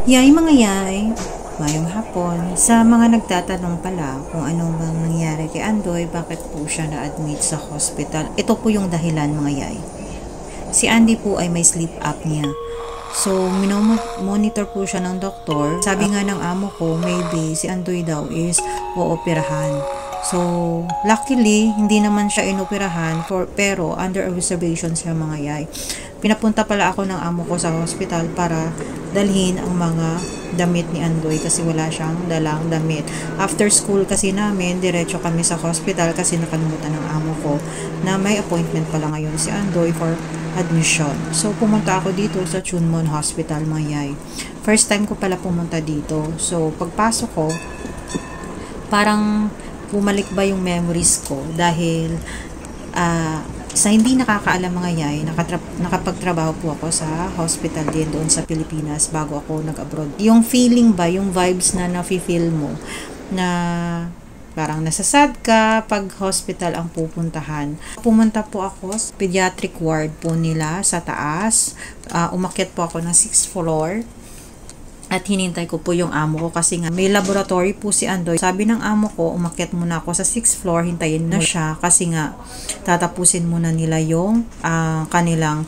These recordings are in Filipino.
Yay mga yay, mayong hapon. Sa mga nagtatanong pala kung ano bang nangyari kay Andoy, bakit po siya na-admit sa hospital, ito po yung dahilan mga yay. Si Andy po ay may sleep apnea. So, monitor po siya ng doktor. Sabi nga ng amo ko, maybe si Andoy daw is ooperahan. So, luckily, hindi naman siya inoperahan pero under observation siya mga yay. Pinapunta pala ako ng amo ko sa hospital para dalhin ang mga damit ni Andoy kasi wala siyang dalang damit. After school kasi namin, diretso kami sa hospital kasi nakalimutan ng amo ko na may appointment pala ngayon si Andoy for admission. So, pumunta ako dito sa Chunmon Hospital, mga yay. First time ko pala pumunta dito. So, pagpasok ko, parang bumalik ba yung memories ko dahil sa hindi nakakaalam mga yay, nakapagtrabaho po ako sa hospital din doon sa Pilipinas bago ako nag-abroad. Yung feeling ba, yung vibes na nafe-feel mo na parang nasasad ka pag hospital ang pupuntahan. Pumunta po ako sa pediatric ward po nila sa taas. Umakyat po ako ng 6th floor. At hinintay ko po yung amo ko kasi nga may laboratory po si Andoy. Sabi ng amo ko, umakyat muna ako sa 6th floor, hintayin na siya kasi nga tatapusin muna nila yung kanilang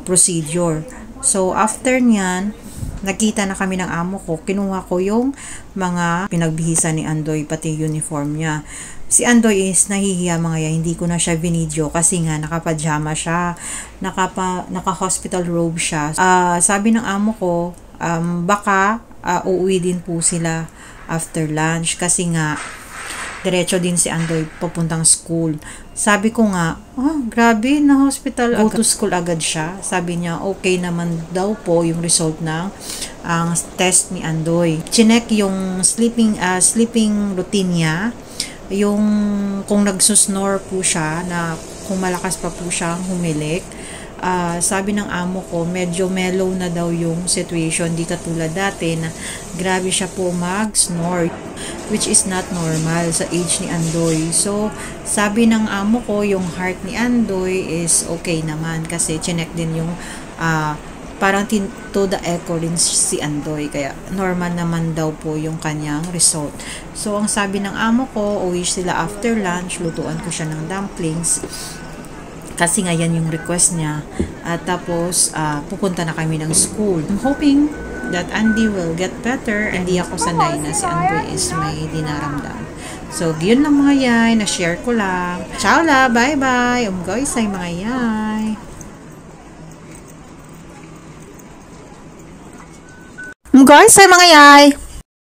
procedure. So after nyan, nakita na kami ng amo ko, kinuha ko yung mga pinagbihisan ni Andoy, pati uniform niya. Si Andoy is nahihiya mga yan, hindi ko na siya binidyo kasi nga nakapajama siya, naka-hospital robe siya. Sabi ng amo ko, baka uuwi din po sila after lunch kasi nga diretso din si Andoy papuntang school. Sabi ko nga, grabe, na hospital go to school agad siya. Sabi niya, okay naman daw po yung result ng test ni Andoy. Chinek yung sleeping routine niya, yung kung nagsusnore po siya, na kung malakas pa po siyang humilik. Sabi ng amo ko, medyo mellow na daw yung situation, di katulad dati na grabe siya po mag-snore, which is not normal sa age ni Andoy. So, sabi ng amo ko, yung heart ni Andoy is okay naman kasi chinek din yung parang to the echo rin si Andoy, kaya normal naman daw po yung kanyang result. So, ang sabi ng amo ko, uwi sila after lunch, lutuan ko siya ng dumplings kasi nga yan yung request niya. At tapos, pupunta na kami ng school. I'm hoping that Andy will get better. Hindi ako sanay na si Andy is may dinaramdam. So, yun lang mga yay. Na-share ko lang. Ciao la! Bye-bye! Umgoy say mga yay! Umgoy say mga yay!